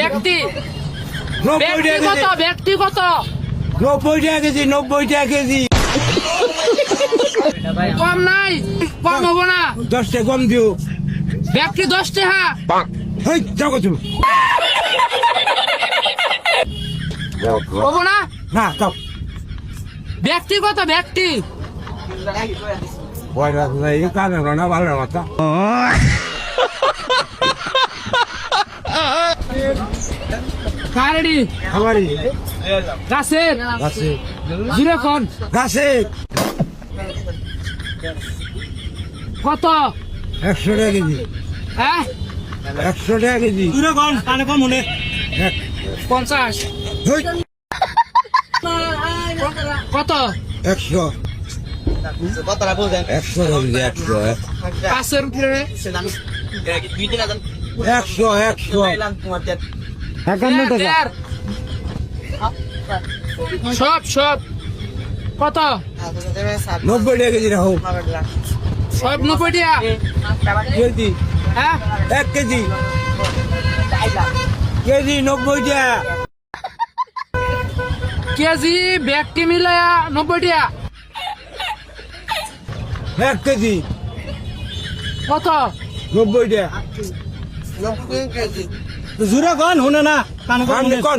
ব্যক্তি 90 টাকা ব্যক্তিগত 90 টাকা কেজি 90 টাকা কেজি কম নাই, কম হবো না। 10 টাকা কম দিও ব্যক্তি 10 টাকা। হেই যাও তুমি হবো না। না যাও ব্যক্তিগত ব্যক্তি ওই রাস্তা এই কানে না ভালো কথা কারেডি আমারই গাছের গাছে জুড়ে কোন গাছে কত? 100 টাকা কেজি হ্যাঁ 100 টাকা কেজি তুই কোন কানে কম মনে 50। হেই কত? 100 কথাটা বলছেন 100 কেজি 100 500 উপরে 100 51 টাকা দেড়। সব কত? 90 টাকা কেজি রাখো সব 90 টাকা। কেজি হ্যাঁ 1 কেজি কেজি 90 টাকা কেজি ব্যক্তি মিলায়া 90 টাকা। 1 কেজি কত? 90 টাকা জুরে কোন শুনে না কানে কম কোন